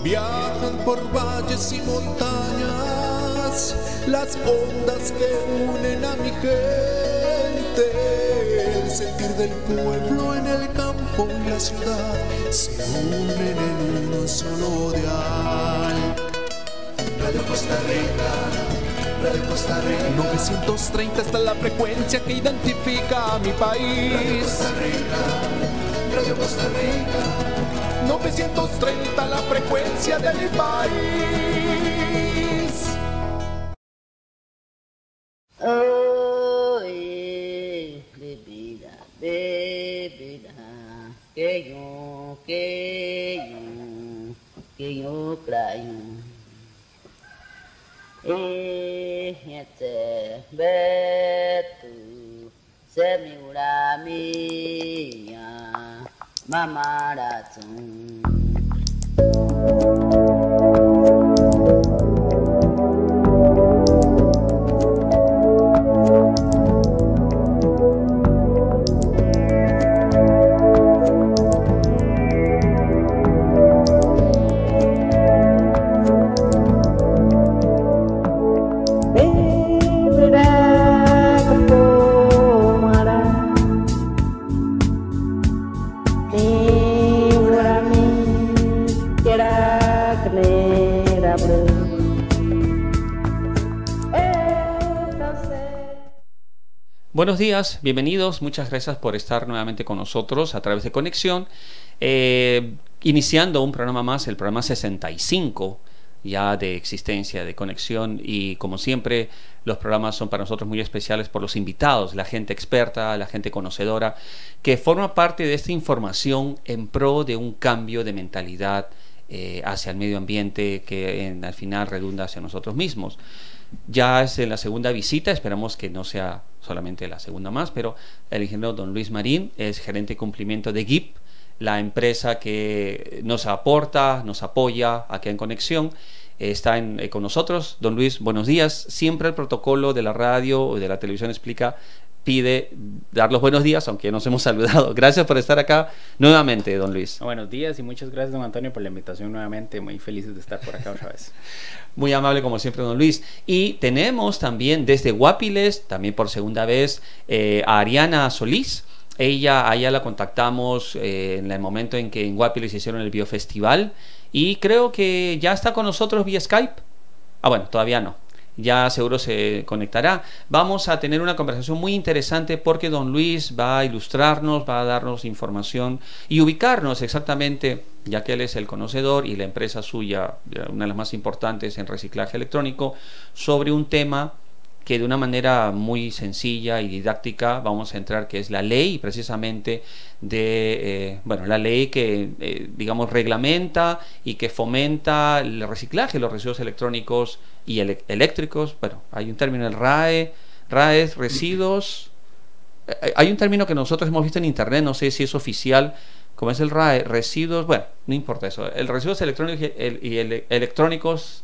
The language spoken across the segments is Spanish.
Viajan por valles y montañas las ondas que unen a mi gente. El sentir del pueblo en el campo y la ciudad se unen en un solo dial. Radio Costa Rica, Radio Costa Rica. 930 está la frecuencia que identifica a mi país. Radio Costa Rica, Radio Costa Rica. 930 la frecuencia de mi país. Oh, bebida, que yo crayo. Betu, semigura mía, mamarazón. Buenos días, bienvenidos, muchas gracias por estar nuevamente con nosotros a través de Conexión, iniciando un programa más, el programa 65 ya de existencia de Conexión, y como siempre los programas son para nosotros muy especiales por los invitados, la gente experta, la gente conocedora que forma parte de esta información en pro de un cambio de mentalidad hacia el medio ambiente que al final redunda hacia nosotros mismos. Ya es en la segunda visita, esperamos que no sea solamente la segunda más, pero el ingeniero don Luis Marín es gerente de cumplimiento de GIP, la empresa que nos aporta, nos apoya aquí en Conexión. Está con nosotros. Don Luis, buenos días. Siempre el protocolo de la radio o de la televisión pide dar los buenos días, aunque nos hemos saludado. Gracias por estar acá nuevamente, don Luis. Buenos días y muchas gracias, don Antonio, por la invitación nuevamente. Muy felices de estar por acá otra vez. Muy amable como siempre, don Luis. Y tenemos también desde Guapiles, también por segunda vez, a Ariana Solís. Allá la contactamos en el momento en que en Guapiles hicieron el Biofestival, y creo que ya está con nosotros vía Skype. Bueno, todavía no. Ya seguro se conectará. Vamos a tener una conversación muy interesante porque don Luis va a ilustrarnos, va a darnos información y ubicarnos exactamente, ya que él es el conocedor y la empresa suya, una de las más importantes en reciclaje electrónico, sobre un tema que de una manera muy sencilla y didáctica vamos a entrar, que es la ley precisamente de, la ley que digamos reglamenta y que fomenta el reciclaje de los residuos electrónicos y eléctricos. Bueno, hay un término, el RAE es residuos, hay un término que nosotros hemos visto en internet, no sé si es oficial, como es el RAE, residuos, bueno, no importa eso, el residuos electrónicos y electrónicos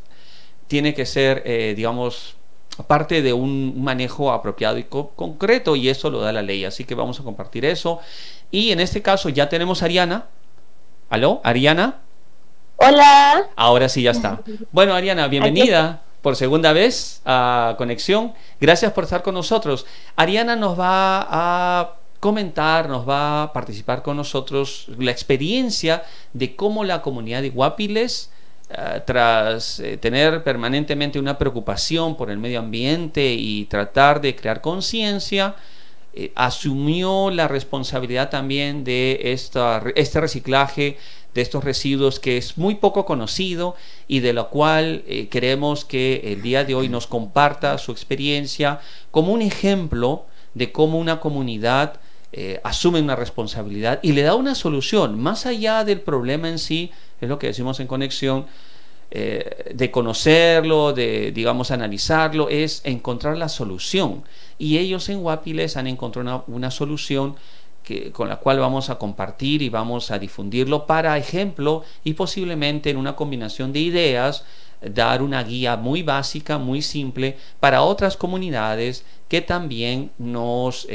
tiene que ser, digamos, parte de un manejo apropiado y concreto, y eso lo da la ley, así que vamos a compartir eso. Y en este caso ya tenemos a Ariana. ¿Aló, Ariana? Hola. Ahora sí ya está. Bueno, Ariana, bienvenida por segunda vez a Conexión. Gracias por estar con nosotros. Ariana nos va a comentar, nos va a participar con nosotros la experiencia de cómo la comunidad de Guapiles, tras tener permanentemente una preocupación por el medio ambiente y tratar de crear conciencia, asumió la responsabilidad también de este reciclaje de estos residuos, que es muy poco conocido y de lo cual queremos que el día de hoy nos comparta su experiencia como un ejemplo de cómo una comunidad asume una responsabilidad y le da una solución más allá del problema en sí. Es lo que decimos en Conexión, de conocerlo, de, digamos, analizarlo, es encontrar la solución. Y ellos en Guapiles han encontrado una solución con la cual vamos a compartir y vamos a difundirlo para ejemplo, y posiblemente en una combinación de ideas dar una guía muy básica, muy simple para otras comunidades que también nos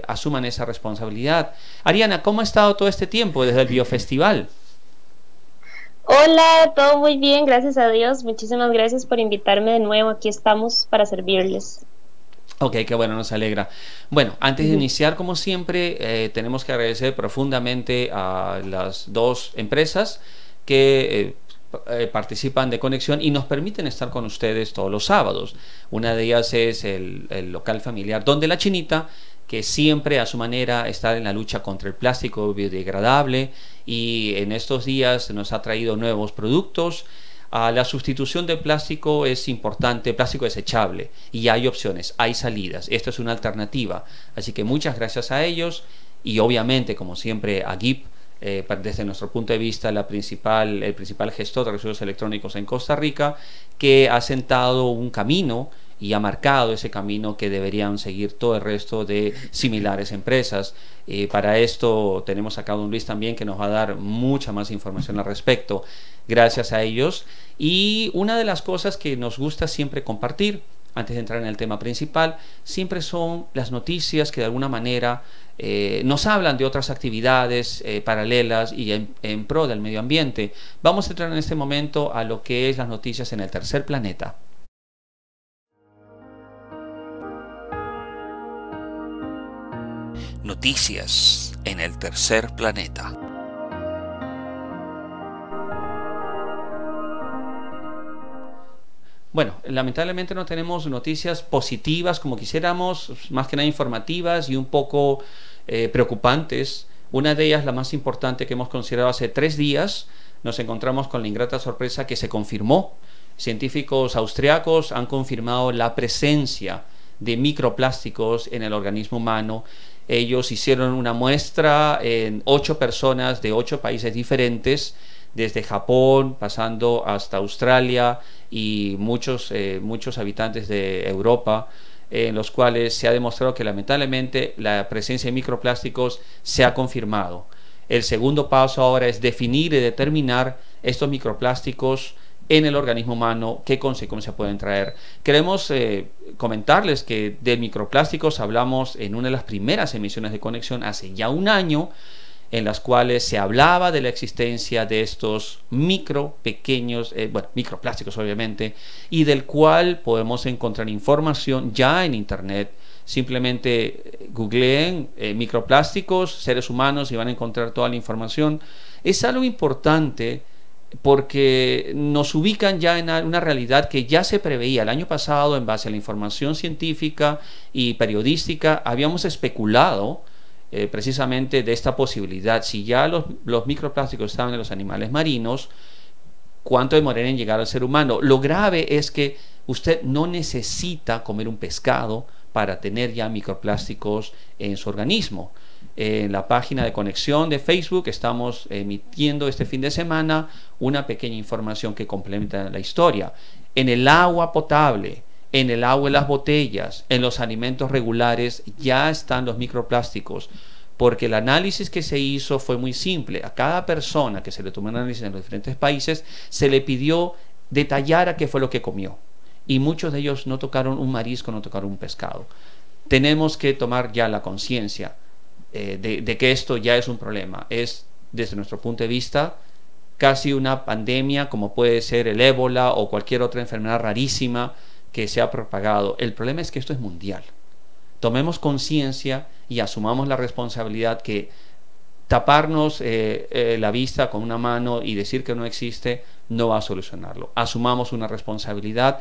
asuman esa responsabilidad. Ariana, ¿cómo ha estado todo este tiempo desde el Biofestival? Hola, todo muy bien, gracias a Dios. Muchísimas gracias por invitarme de nuevo. Aquí estamos para servirles. Ok, qué bueno, nos alegra. Bueno, antes de Ujú. iniciar, como siempre, tenemos que agradecer profundamente a las dos empresas que participan de Conexión y nos permiten estar con ustedes todos los sábados. Una de ellas es el local familiar Donde la Chinita, que siempre a su manera está en la lucha contra el plástico biodegradable y en estos días nos ha traído nuevos productos. La sustitución de plástico es importante, plástico desechable, y hay opciones, hay salidas. Esto es una alternativa. Así que muchas gracias a ellos y obviamente, como siempre, a GIP, desde nuestro punto de vista, el principal gestor de residuos electrónicos en Costa Rica, que ha sentado un camino y ha marcado ese camino que deberían seguir todo el resto de similares empresas. Para esto tenemos acá a don Luis también, que nos va a dar mucha más información al respecto, gracias a ellos. Y una de las cosas que nos gusta siempre compartir, antes de entrar en el tema principal, siempre son las noticias que de alguna manera nos hablan de otras actividades paralelas y en pro del medio ambiente. Vamos a entrar en este momento a lo que es las noticias en el tercer planeta. Noticias en el tercer planeta. Bueno, lamentablemente no tenemos noticias positivas como quisiéramos, más que nada informativas y un poco preocupantes. Una de ellas, la más importante que hemos considerado hace 3 días, nos encontramos con la ingrata sorpresa que se confirmó. Científicos austriacos han confirmado la presencia de microplásticos en el organismo humano. Ellos hicieron una muestra en 8 personas de 8 países diferentes, desde Japón, pasando hasta Australia y muchos habitantes de Europa, en los cuales se ha demostrado que lamentablemente la presencia de microplásticos se ha confirmado. El segundo paso ahora es definir y determinar estos microplásticos en el organismo humano, qué consecuencias pueden traer. Queremos comentarles que de microplásticos hablamos en una de las primeras emisiones de Conexión hace ya un año, en las cuales se hablaba de la existencia de estos pequeños microplásticos obviamente, y del cual podemos encontrar información ya en internet. Simplemente googleen microplásticos, seres humanos, y van a encontrar toda la información. Es algo importante porque nos ubican ya en una realidad que ya se preveía el año pasado en base a la información científica y periodística. Habíamos especulado precisamente de esta posibilidad. Si ya los microplásticos estaban en los animales marinos, ¿cuánto demorarían en llegar al ser humano? Lo grave es que usted no necesita comer un pescado para tener ya microplásticos en su organismo. En la página de Conexión de Facebook estamos emitiendo este fin de semana una pequeña información que complementa la historia. En el agua potable, en el agua de las botellas, en los alimentos regulares ya están los microplásticos, porque el análisis que se hizo fue muy simple. A cada persona que se le tomó un análisis en los diferentes países se le pidió detallar qué fue lo que comió, y muchos de ellos no tocaron un marisco, no tocaron un pescado. Tenemos que tomar ya la conciencia de que esto ya es un problema. Es, desde nuestro punto de vista, casi una pandemia, como puede ser el ébola o cualquier otra enfermedad rarísima que se ha propagado. El problema es que esto es mundial. Tomemos conciencia y asumamos la responsabilidad que taparnos la vista con una mano y decir que no existe no va a solucionarlo. Asumamos una responsabilidad.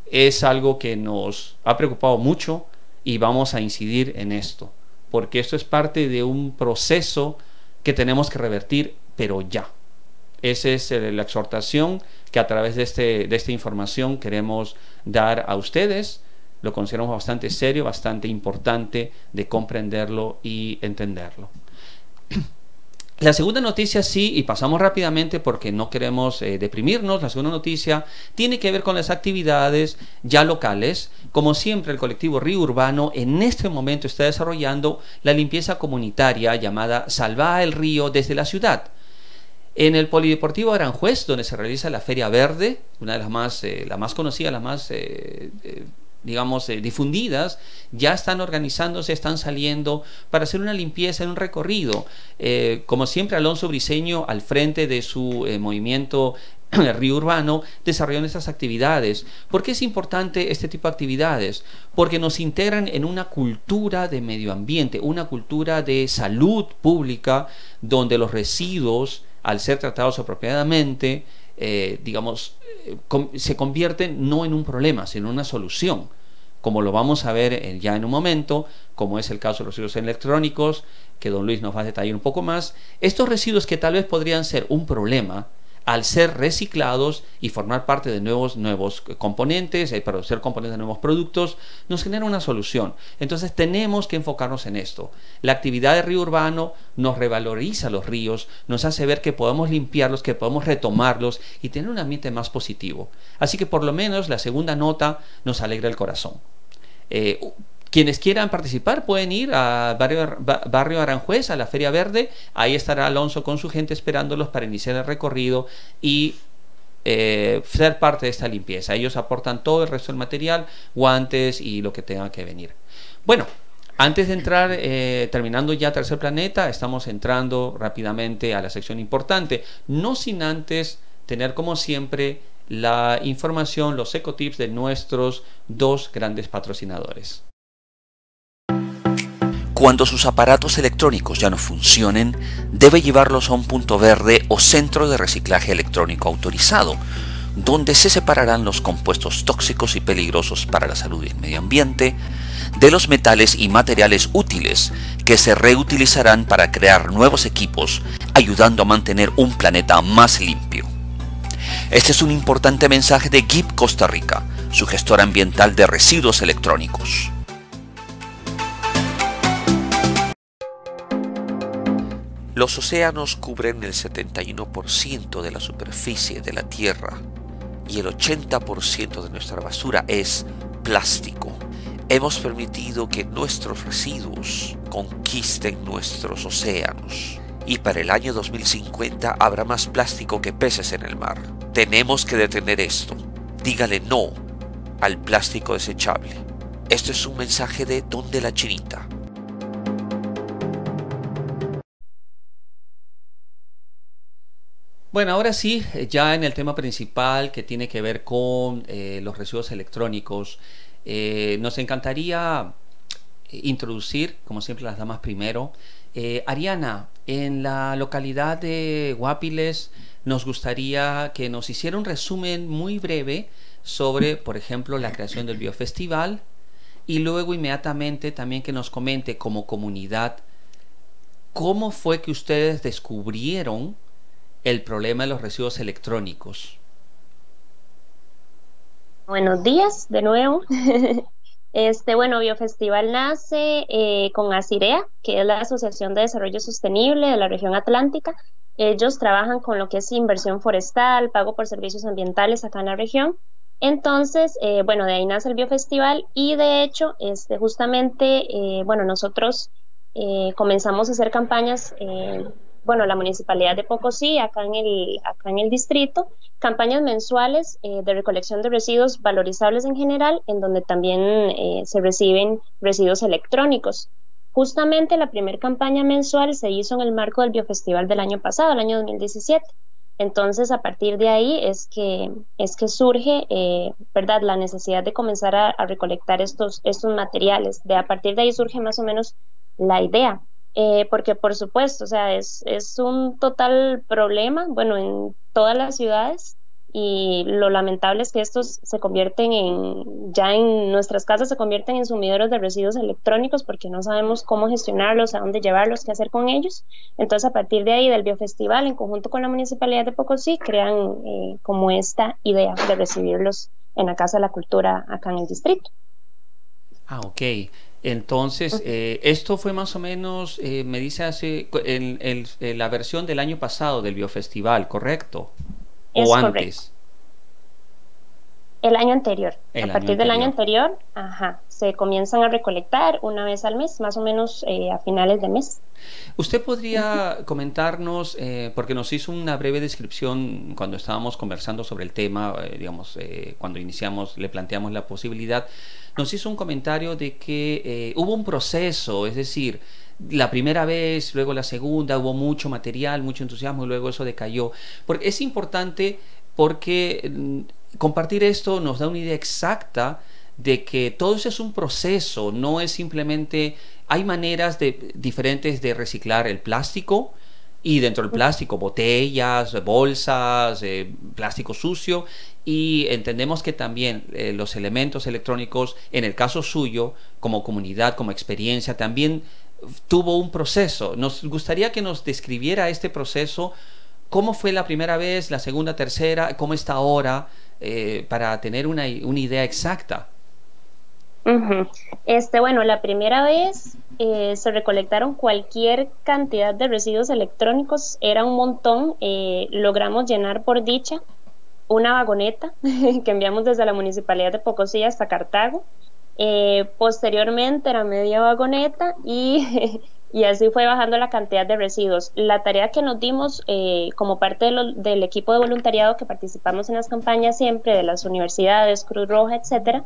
Es algo que nos ha preocupado mucho y vamos a incidir en esto, porque esto es parte de un proceso que tenemos que revertir, pero ya. Esa es la exhortación que a través de esta información queremos dar a ustedes. Lo consideramos bastante serio, bastante importante de comprenderlo y entenderlo. La segunda noticia, sí, y pasamos rápidamente porque no queremos deprimirnos. La segunda noticia tiene que ver con las actividades ya locales. Como siempre, el colectivo Río Urbano en este momento está desarrollando la limpieza comunitaria llamada Salva el Río desde la ciudad. En el Polideportivo Aranjuez, donde se realiza la Feria Verde, una de las más, la más conocida, la más digamos, difundidas, ya están organizándose, están saliendo para hacer una limpieza en un recorrido. Como siempre, Alonso Briceño, al frente de su movimiento Río Urbano, desarrollando estas actividades. ¿Por qué es importante este tipo de actividades? Porque nos integran en una cultura de medio ambiente, una cultura de salud pública, donde los residuos, al ser tratados apropiadamente, se convierten no en un problema, sino en una solución, como lo vamos a ver ya en un momento, como es el caso de los residuos electrónicos, que don Luis nos va a detallar un poco más. Estos residuos que tal vez podrían ser un problema, al ser reciclados y formar parte de nuevos componentes, para ser componentes de nuevos productos, nos genera una solución. Entonces tenemos que enfocarnos en esto. La actividad de Río Urbano nos revaloriza los ríos, nos hace ver que podemos limpiarlos, que podemos retomarlos y tener un ambiente más positivo. Así que por lo menos la segunda nota nos alegra el corazón. Quienes quieran participar pueden ir a Barrio Aranjuez, a la Feria Verde. Ahí estará Alonso con su gente esperándolos para iniciar el recorrido y ser parte de esta limpieza. Ellos aportan todo el resto del material, guantes y lo que tenga que venir. Bueno, antes de entrar, terminando ya Tercer Planeta, estamos entrando rápidamente a la sección importante, no sin antes tener como siempre la información, los ecotips de nuestros dos grandes patrocinadores. Cuando sus aparatos electrónicos ya no funcionen, debe llevarlos a un punto verde o centro de reciclaje electrónico autorizado, donde se separarán los compuestos tóxicos y peligrosos para la salud y el medio ambiente de los metales y materiales útiles que se reutilizarán para crear nuevos equipos, ayudando a mantener un planeta más limpio. Este es un importante mensaje de GIP Costa Rica, su gestora ambiental de residuos electrónicos. Los océanos cubren el 71% de la superficie de la Tierra y el 80% de nuestra basura es plástico. Hemos permitido que nuestros residuos conquisten nuestros océanos y para el año 2050 habrá más plástico que peces en el mar. Tenemos que detener esto. Dígale no al plástico desechable. Esto es un mensaje de Don de la Chinita. Bueno, ahora sí, ya en el tema principal que tiene que ver con los residuos electrónicos, nos encantaría introducir, como siempre, las damas primero. Ariana, en la localidad de Guapiles, nos gustaría que nos hiciera un resumen muy breve sobre, por ejemplo, la creación del Biofestival y luego inmediatamente también que nos comente como comunidad cómo fue que ustedes descubrieron el problema de los residuos electrónicos. Buenos días de nuevo. Bueno, Biofestival nace con ASIREA, que es la Asociación de Desarrollo Sostenible de la región atlántica. Ellos trabajan con lo que es inversión forestal, pago por servicios ambientales acá en la región. Entonces, bueno, de ahí nace el Biofestival y de hecho, justamente, bueno, nosotros comenzamos a hacer campañas, bueno, la Municipalidad de Pocosí, acá en el distrito, campañas mensuales de recolección de residuos valorizables en general, en donde también se reciben residuos electrónicos. Justamente la primera campaña mensual se hizo en el marco del Biofestival del año pasado, el año 2017. Entonces, a partir de ahí es que surge, ¿verdad?, la necesidad de comenzar a recolectar estos materiales. A partir de ahí surge más o menos la idea. Porque por supuesto, o sea, es un total problema, bueno, en todas las ciudades, y lo lamentable es que estos se convierten ya en nuestras casas se convierten en sumideros de residuos electrónicos porque no sabemos cómo gestionarlos, a dónde llevarlos, qué hacer con ellos. Entonces, a partir de ahí, del Biofestival, en conjunto con la Municipalidad de Pocosí, crean como esta idea de recibirlos en la Casa de la Cultura acá en el distrito. Ah, ok. Entonces, esto fue más o menos, me dice hace la versión del año pasado del Biofestival, ¿correcto? ¿O es antes? Correcto. El año anterior. El a partir año del año anterior. anterior, ajá, se comienzan a recolectar una vez al mes, más o menos a finales de mes. ¿Usted podría comentarnos, porque nos hizo una breve descripción cuando estábamos conversando sobre el tema, digamos, cuando iniciamos, le planteamos la posibilidad, nos hizo un comentario de que hubo un proceso, es decir, la primera vez, luego la segunda, hubo mucho material, mucho entusiasmo y luego eso decayó. Porque es importante porque compartir esto nos da una idea exacta de que todo eso es un proceso, no es simplemente, hay maneras diferentes de reciclar el plástico y dentro del plástico botellas, bolsas, plástico sucio, y entendemos que también los elementos electrónicos, en el caso suyo, como comunidad, como experiencia, también tuvo un proceso. Nos gustaría que nos describiera este proceso, cómo fue la primera vez, la segunda, tercera, cómo está ahora, para tener una idea exacta. Bueno, la primera vez se recolectaron cualquier cantidad de residuos electrónicos, era un montón, logramos llenar por dicha una vagoneta que enviamos desde la Municipalidad de Pocosí hasta Cartago. Posteriormente era media vagoneta y así fue bajando la cantidad de residuos. La tarea que nos dimos como parte del equipo de voluntariado que participamos en las campañas siempre de las universidades, Cruz Roja, etcétera,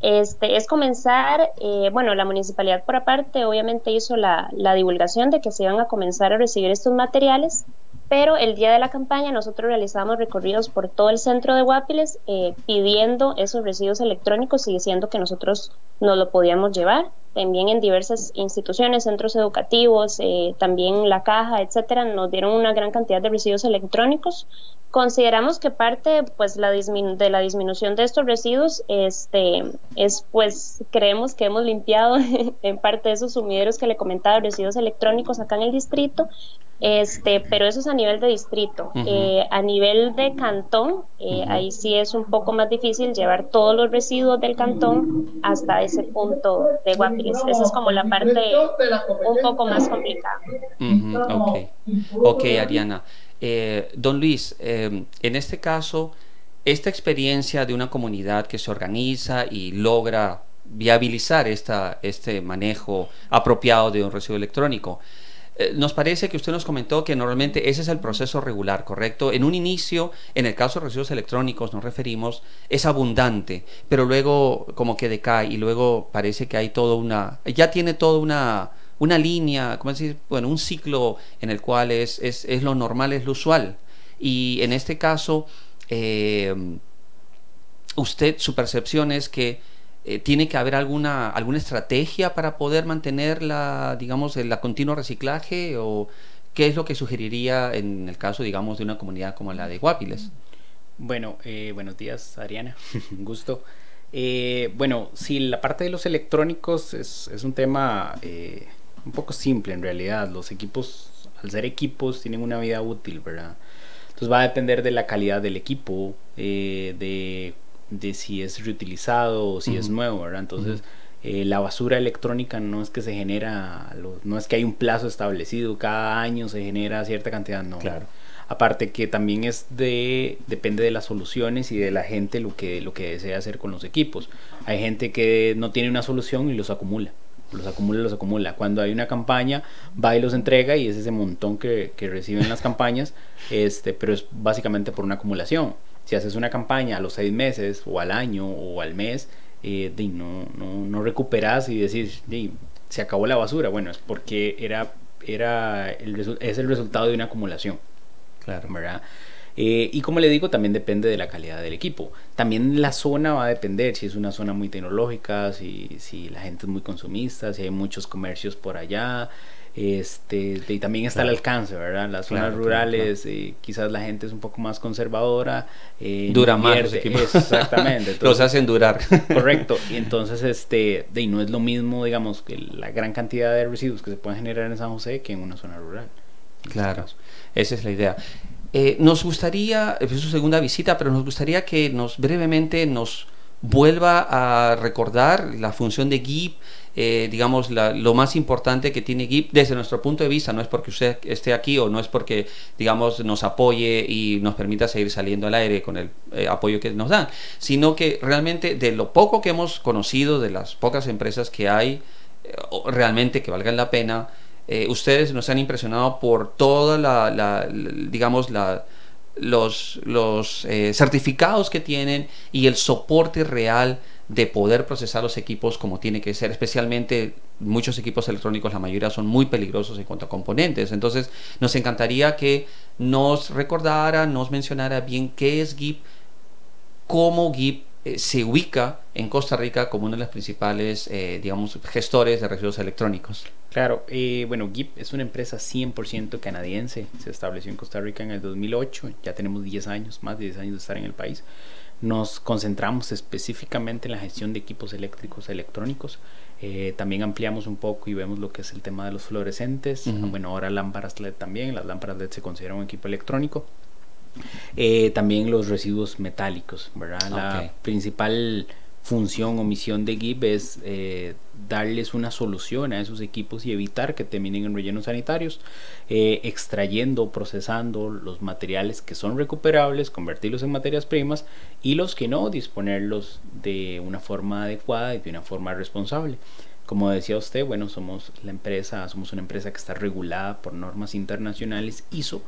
es comenzar, la municipalidad por aparte obviamente hizo la divulgación de que se iban a comenzar a recibir estos materiales, pero el día de la campaña nosotros realizamos recorridos por todo el centro de Guapiles pidiendo esos residuos electrónicos y diciendo que nosotros nos lo podíamos llevar. También en diversas instituciones, centros educativos, también la caja, etcétera, nos dieron una gran cantidad de residuos electrónicos. Consideramos que parte pues de la disminución de estos residuos pues creemos que hemos limpiado en parte de esos sumideros que le comentaba, residuos electrónicos acá en el distrito, pero eso es a nivel de distrito. A nivel de cantón, ahí sí es un poco más difícil llevar todos los residuos del cantón hasta ese punto de Guapiles. Esa es como la parte un poco más complicada. Ok, Ariana. Don Luis, en este caso, esta experiencia de una comunidad que se organiza y logra viabilizar este manejo apropiado de un residuo electrónico, nos parece que usted nos comentó que normalmente ese es el proceso regular, ¿correcto? En un inicio, en el caso de residuos electrónicos nos referimos, es abundante, pero luego como que decae y luego parece que hay ya tiene toda una línea, ¿cómo decir? Bueno, un ciclo en el cual es lo normal, es lo usual. Y en este caso, su percepción es que ¿tiene que haber alguna estrategia para poder mantener la continua reciclaje? ¿O qué es lo que sugeriría en el caso, digamos, de una comunidad como la de Guapiles? Bueno, buenos días, Ariana. Un gusto. Sí, la parte de los electrónicos es un tema un poco simple en realidad. Los equipos, al ser equipos, tienen una vida útil, ¿verdad? Entonces va a depender de la calidad del equipo, de si es reutilizado o si es nuevo, ¿verdad? Entonces la basura electrónica no es que se genera, no es que hay un plazo establecido, cada año se genera cierta cantidad, no. Claro. Aparte que también depende de las soluciones y de la gente lo que desea hacer con los equipos. Hay gente que no tiene una solución y los acumula. Cuando hay una campaña, va y los entrega y es ese montón que reciben las campañas, pero es básicamente por una acumulación. Si haces una campaña a los 6 meses o al año o al mes, no recuperas y decís, se acabó la basura. Bueno, es porque es el resultado de una acumulación. Claro. ¿Verdad? Y como le digo, también depende de la calidad del equipo. También la zona va a depender, si es una zona muy tecnológica, si la gente es muy consumista, si hay muchos comercios por allá. Y también está el alcance, ¿verdad? Las zonas rurales, quizás la gente es un poco más conservadora, dura más los equipos. Exactamente. Entonces, los hacen durar. Correcto. Y entonces no es lo mismo, digamos, que la gran cantidad de residuos que se pueden generar en San José que en una zona rural. Claro, esa es la idea. Nos gustaría, es su segunda visita, pero nos gustaría que brevemente nos vuelva a recordar la función de GIP, digamos, lo más importante que tiene GIP desde nuestro punto de vista. No es porque usted esté aquí o no es porque, digamos, nos apoye y nos permita seguir saliendo al aire con el apoyo que nos dan, sino que realmente de lo poco que hemos conocido, de las pocas empresas que hay realmente que valgan la pena, ustedes nos han impresionado por toda digamos, los certificados que tienen y el soporte real de poder procesar los equipos como tiene que ser. Especialmente muchos equipos electrónicos, la mayoría son muy peligrosos en cuanto a componentes. Entonces nos encantaría que nos recordara, nos mencionara bien qué es GIP, cómo GIP se ubica en Costa Rica como uno de los principales, digamos, gestores de residuos electrónicos. Claro, bueno, GIP es una empresa 100% canadiense. Se estableció en Costa Rica en el 2008. Ya tenemos 10 años, más de 10 años de estar en el país. Nos concentramos específicamente en la gestión de equipos eléctricos electrónicos. También ampliamos un poco y vemos lo que es el tema de los fluorescentes. Bueno, ahora lámparas LED también. Las lámparas LED se consideran un equipo electrónico. También los residuos metálicos, ¿verdad? La principal función o misión de GIP es darles una solución a esos equipos y evitar que terminen en rellenos sanitarios, extrayendo, procesando los materiales que son recuperables, convertirlos en materias primas, y los que no, disponerlos de una forma adecuada y de una forma responsable. Como decía usted, bueno, somos una empresa que está regulada por normas internacionales ISO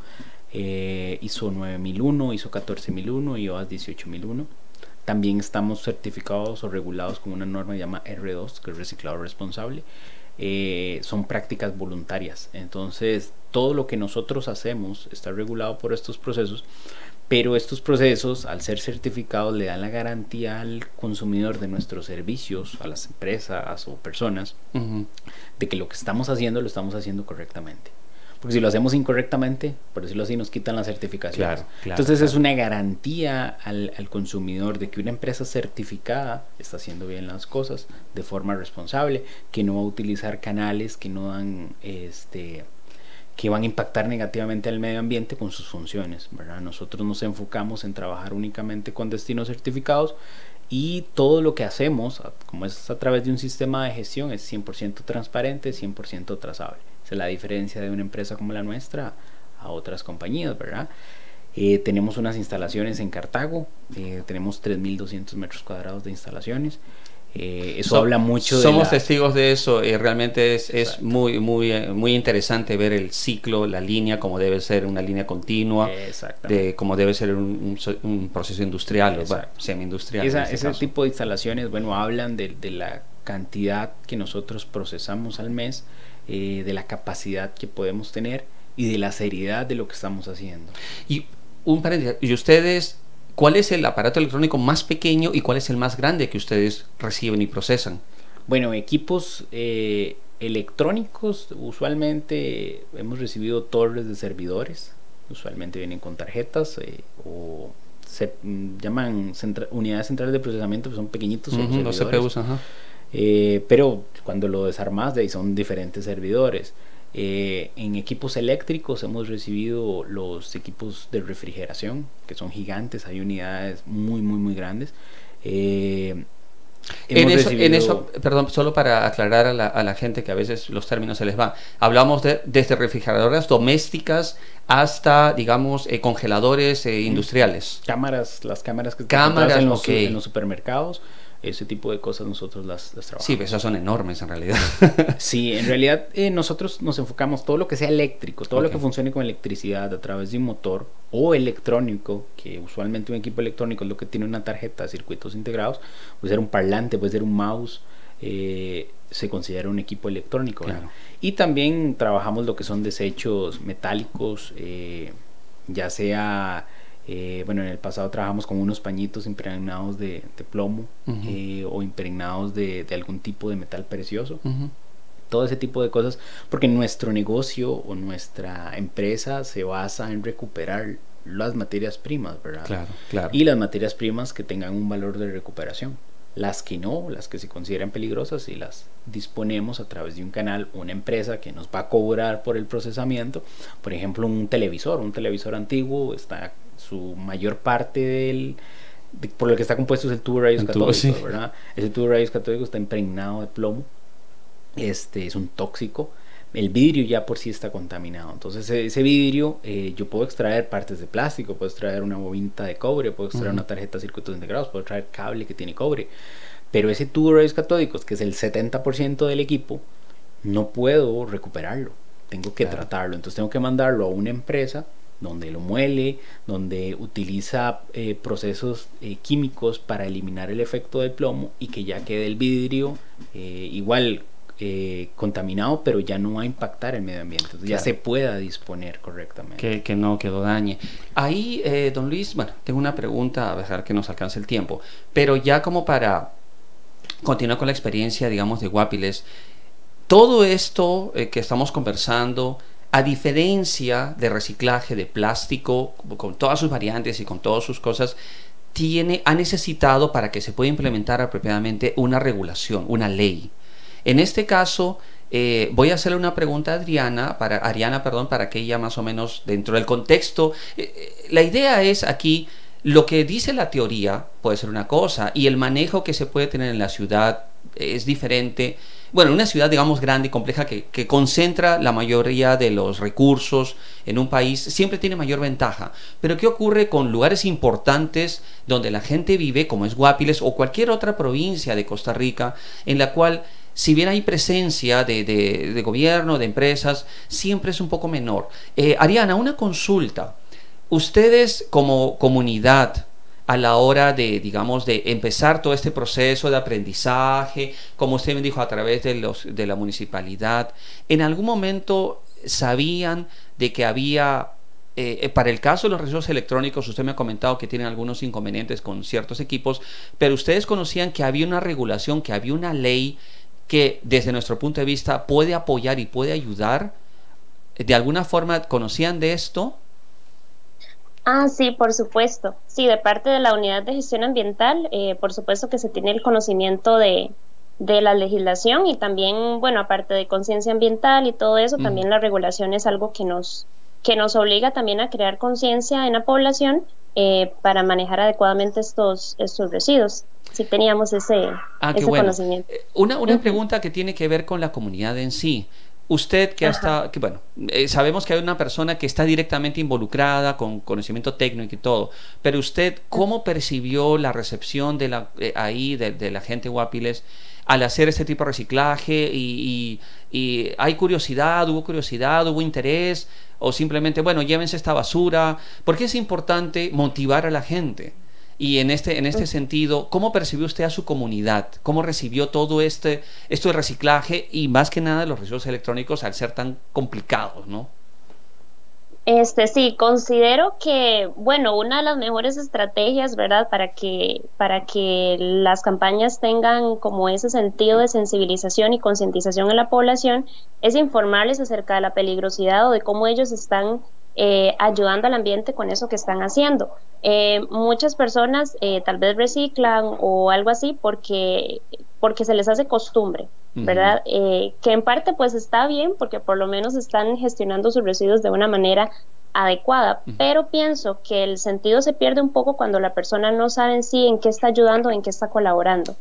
9001, ISO 14001 y OAS 18001. También estamos certificados o regulados con una norma que se llama R2, que es reciclado responsable. Son prácticas voluntarias. Entonces, todo lo que nosotros hacemos está regulado por estos procesos, pero estos procesos, al ser certificados, le dan la garantía al consumidor de nuestros servicios, a las empresas o personas, de que lo que estamos haciendo lo estamos haciendo correctamente. Porque si lo hacemos incorrectamente, por decirlo así, nos quitan la certificación. Entonces es una garantía al consumidor de que una empresa certificada está haciendo bien las cosas de forma responsable, que no va a utilizar canales que no dan que van a impactar negativamente al medio ambiente con sus funciones, ¿verdad? Nosotros nos enfocamos en trabajar únicamente con destinos certificados, y todo lo que hacemos, como es a través de un sistema de gestión, es 100% transparente, 100% trazable. Esa es la diferencia de una empresa como la nuestra a otras compañías, ¿verdad? Tenemos unas instalaciones en Cartago, tenemos 3.200 metros cuadrados de instalaciones. Eso habla mucho somos testigos de eso. Realmente es muy interesante ver el ciclo, la línea, como debe ser una línea continua, de como debe ser un proceso industrial o semi-industrial. Ese tipo de instalaciones, bueno, hablan de la cantidad que nosotros procesamos al mes, de la capacidad que podemos tener y de la seriedad de lo que estamos haciendo. Y un paréntesis, ¿y ustedes cuál es el aparato electrónico más pequeño y cuál es el más grande que ustedes reciben y procesan? Bueno, equipos electrónicos, usualmente hemos recibido torres de servidores, usualmente vienen con tarjetas o se llaman unidades centrales de procesamiento, que son pequeñitos, los CPUs, pero cuando lo desarmas, de ahí son diferentes servidores. En equipos eléctricos hemos recibido los equipos de refrigeración, que son gigantes, hay unidades muy grandes. En eso, perdón, solo para aclarar a la gente que a veces los términos se les va, hablamos desde refrigeradoras domésticas hasta, digamos, congeladores industriales. Las cámaras que están en los supermercados. Ese tipo de cosas nosotros las trabajamos. Sí, esas son enormes en realidad. Sí, en realidad nosotros nos enfocamos todo lo que sea eléctrico, todo lo que funcione con electricidad a través de un motor o electrónico, que usualmente un equipo electrónico es lo que tiene una tarjeta de circuitos integrados, puede ser un parlante, puede ser un mouse, se considera un equipo electrónico. Claro. Y también trabajamos lo que son desechos metálicos, ya sea... bueno, en el pasado trabajamos con unos pañitos impregnados de plomo, o impregnados de algún tipo de metal precioso. Todo ese tipo de cosas, porque nuestro negocio o nuestra empresa se basa en recuperar las materias primas, ¿verdad? Claro. Y las materias primas que tengan un valor de recuperación. Las que no, las que se consideran peligrosas, y las disponemos a través de un canal, una empresa que nos va a cobrar por el procesamiento. Por ejemplo, un televisor antiguo, está su mayor parte por lo que está compuesto es el tubo de rayos El tubo, catódicos, sí. ¿verdad? Ese tubo de rayos catódicos está impregnado de plomo, es un tóxico. El vidrio ya por sí está contaminado, entonces ese vidrio yo puedo extraer partes de plástico, puedo extraer una bobinita de cobre, puedo extraer una tarjeta de circuitos integrados, puedo extraer cable que tiene cobre, pero ese tubo de rayos catódicos, que es el 70% del equipo, no puedo recuperarlo, tengo que tratarlo, entonces tengo que mandarlo a una empresa donde lo muele, donde utiliza procesos químicos para eliminar el efecto del plomo y que ya quede el vidrio igual contaminado, pero ya no va a impactar el medio ambiente, entonces ya se pueda disponer correctamente. Que no lo dañe. Ahí, don Luis, bueno, tengo una pregunta, a ver que nos alcance el tiempo, pero ya como para continuar con la experiencia, digamos, de Guapiles, todo esto que estamos conversando, a diferencia de reciclaje de plástico, con todas sus variantes y con todas sus cosas, ha necesitado, para que se pueda implementar apropiadamente, una regulación, una ley. En este caso, voy a hacerle una pregunta a Ariana, para que ella más o menos, dentro del contexto, la idea es aquí, lo que dice la teoría puede ser una cosa, y el manejo que se puede tener en la ciudad es diferente. Bueno, una ciudad, digamos, grande y compleja que concentra la mayoría de los recursos en un país, siempre tiene mayor ventaja. Pero ¿qué ocurre con lugares importantes donde la gente vive, como es Guapiles o cualquier otra provincia de Costa Rica, en la cual, si bien hay presencia de gobierno, de empresas, siempre es un poco menor? Ariana, una consulta. Ustedes como comunidad, a la hora de, digamos, de empezar todo este proceso de aprendizaje, como usted me dijo, a través de la municipalidad, ¿en algún momento sabían de que había, para el caso de los residuos electrónicos, usted me ha comentado que tienen algunos inconvenientes con ciertos equipos, pero ustedes conocían que había una regulación, que había una ley que desde nuestro punto de vista puede apoyar y puede ayudar? ¿De alguna forma conocían de esto? Ah, sí, por supuesto. Sí, de parte de la Unidad de Gestión Ambiental, por supuesto que se tiene el conocimiento de la legislación y también, bueno, aparte de conciencia ambiental y todo eso, también la regulación es algo que nos obliga también a crear conciencia en la población para manejar adecuadamente estos residuos. Sí teníamos ese bueno. conocimiento. Una pregunta que tiene que ver con la comunidad en sí. Usted sabemos que hay una persona que está directamente involucrada con conocimiento técnico y todo, pero usted, ¿cómo percibió la recepción de la gente Guapiles al hacer este tipo de reciclaje? ¿Y hay curiosidad, hubo interés, o simplemente, bueno, llévense esta basura? Porque es importante motivar a la gente. Y en este sentido, ¿cómo percibió usted a su comunidad? ¿Cómo recibió todo esto de reciclaje y más que nada los residuos electrónicos al ser tan complicados, ¿no? Sí, considero que, bueno, una de las mejores estrategias, ¿verdad?, para que las campañas tengan como ese sentido de sensibilización y concientización en la población es informarles acerca de la peligrosidad o de cómo ellos están ayudando al ambiente con eso que están haciendo. Muchas personas tal vez reciclan o algo así porque se les hace costumbre, ¿verdad? Que en parte pues está bien porque por lo menos están gestionando sus residuos de una manera adecuada, pero pienso que el sentido se pierde un poco cuando la persona no sabe en sí en qué está ayudando, en qué está colaborando.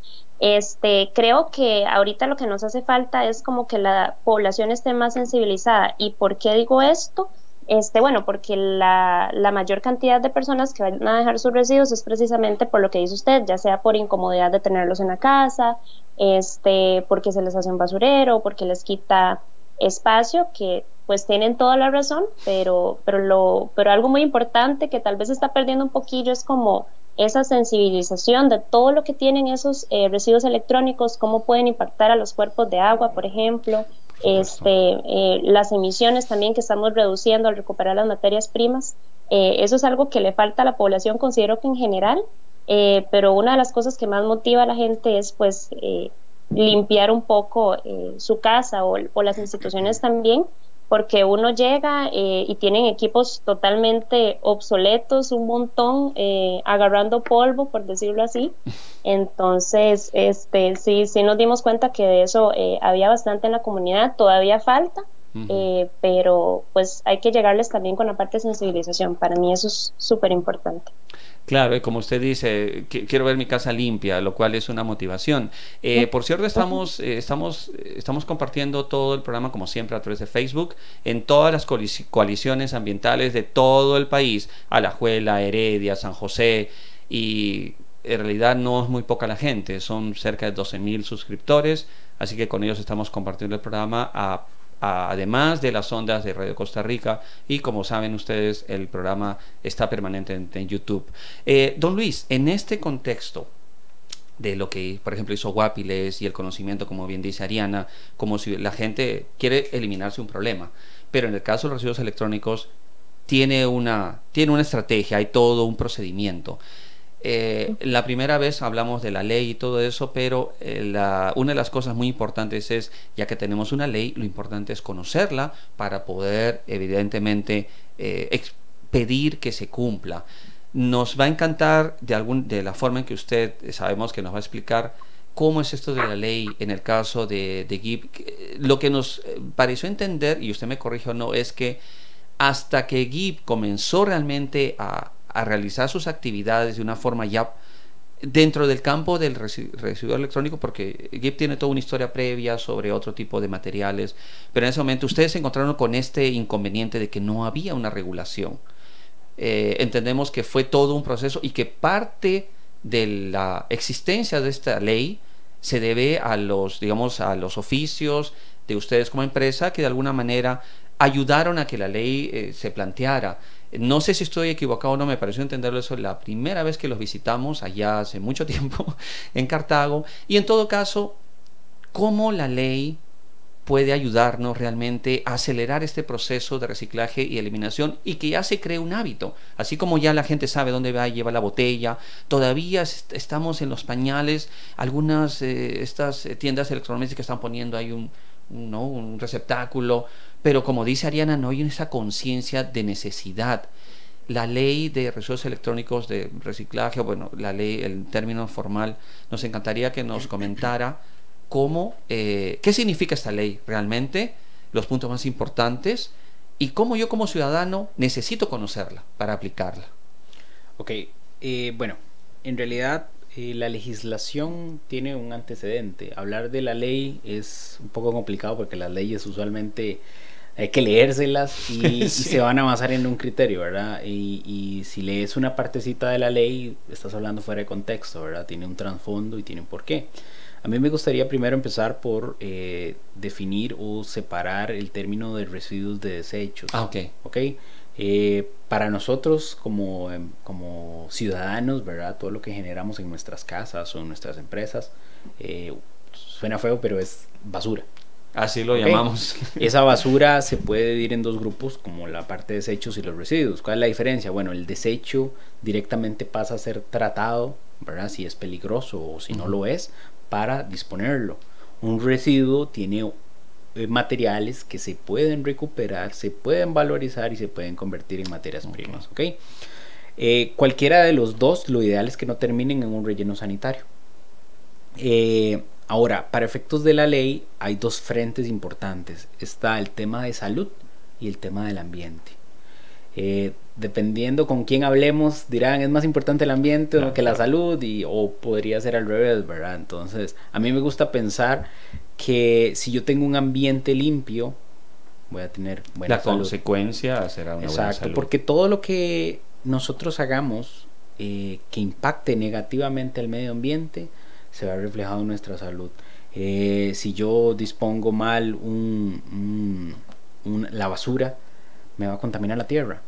Creo que ahorita lo que nos hace falta es como que la población esté más sensibilizada. ¿Y por qué digo esto? Bueno, porque la mayor cantidad de personas que van a dejar sus residuos es precisamente por lo que dice usted, ya sea por incomodidad de tenerlos en la casa, porque se les hace un basurero, porque les quita espacio, que pues tienen toda la razón, pero algo muy importante que tal vez se está perdiendo un poquillo es como esa sensibilización de todo lo que tienen esos residuos electrónicos, cómo pueden impactar a los cuerpos de agua, por ejemplo. Las emisiones también que estamos reduciendo al recuperar las materias primas, eso es algo que le falta a la población, considero que en general, pero una de las cosas que más motiva a la gente es pues limpiar un poco su casa o las instituciones también, porque uno llega y tienen equipos totalmente obsoletos, un montón, agarrando polvo, por decirlo así. Entonces, sí nos dimos cuenta que de eso había bastante en la comunidad, todavía falta, pero pues hay que llegarles también con la parte de sensibilización. Para mí eso es súper importante. Claro, y como usted dice, quiero ver mi casa limpia, lo cual es una motivación. Por cierto, estamos compartiendo todo el programa, como siempre, a través de Facebook, en todas las coaliciones ambientales de todo el país, Alajuela, Heredia, San José, y en realidad no es muy poca la gente, son cerca de 12,000 suscriptores, así que con ellos estamos compartiendo el programa además de las ondas de Radio Costa Rica, y como saben ustedes, el programa está permanentemente en YouTube. Don Luis, en este contexto de lo que, por ejemplo, hizo Guapiles y el conocimiento, como bien dice Ariana, como si la gente quiere eliminarse un problema, pero en el caso de los residuos electrónicos tiene una estrategia, hay todo un procedimiento. La primera vez hablamos de la ley y todo eso, pero una de las cosas muy importantes es, ya que tenemos una ley, lo importante es conocerla para poder, evidentemente, pedir que se cumpla. Nos va a encantar de la forma en que usted sabemos que nos va a explicar cómo es esto de la ley en el caso de GIP. Lo que nos pareció entender, y usted me corrige o no, es que hasta que GIP comenzó realmente a realizar sus actividades de una forma ya dentro del campo del residuo electrónico, porque GIP tiene toda una historia previa sobre otro tipo de materiales, pero en ese momento ustedes se encontraron con este inconveniente de que no había una regulación. Entendemos que fue todo un proceso y que parte de la existencia de esta ley se debe a los oficios de ustedes como empresa, que de alguna manera ayudaron a que la ley se planteara. No sé si estoy equivocado o no, me pareció entenderlo eso la primera vez que los visitamos allá hace mucho tiempo en Cartago. Y en todo caso, ¿cómo la ley puede ayudarnos realmente a acelerar este proceso de reciclaje y eliminación, y que ya se cree un hábito? Así como ya la gente sabe dónde va y lleva la botella, todavía estamos en los pañales. Algunas estas tiendas electrodomésticas están poniendo ahí un receptáculo, pero como dice Ariana, no hay esa conciencia de necesidad. La ley de residuos electrónicos de reciclaje, bueno, la ley, el término formal, nos encantaría que nos comentara qué significa esta ley realmente, los puntos más importantes, y cómo yo como ciudadano necesito conocerla para aplicarla. Ok, bueno, en realidad la legislación tiene un antecedente. Hablar de la ley es un poco complicado porque las leyes usualmente hay que leérselas y Sí. se van a basar en un criterio, ¿verdad? Y si lees una partecita de la ley, estás hablando fuera de contexto, ¿verdad? Tiene un trasfondo y tiene un porqué. A mí me gustaría primero empezar por definir o separar el término de residuos de desechos. Ah, ok. ¿Ok? Para nosotros como ciudadanos, ¿verdad? Todo lo que generamos en nuestras casas o en nuestras empresas, suena feo, pero es basura. Así lo ¿Ok? llamamos. Esa basura se puede dividir en dos grupos, como la parte de desechos y los residuos. ¿Cuál es la diferencia? Bueno, el desecho directamente pasa a ser tratado, ¿verdad? Si es peligroso o si no lo es, para disponerlo. Un residuo tiene materiales que se pueden recuperar, se pueden valorizar y se pueden convertir en materias primas, ¿ok? Cualquiera de los dos, lo ideal es que no terminen en un relleno sanitario. Ahora, para efectos de la ley, hay dos frentes importantes. Está el tema de salud y el tema del ambiente. Dependiendo con quién hablemos, dirán, es más importante el ambiente que la salud, o podría ser al revés, ¿verdad? Entonces, a mí me gusta pensar que si yo tengo un ambiente limpio, voy a tener buena salud. Consecuencia será una buena salud. Porque todo lo que nosotros hagamos que impacte negativamente al medio ambiente se va reflejado en nuestra salud. Si yo dispongo mal la basura, me va a contaminar la tierra.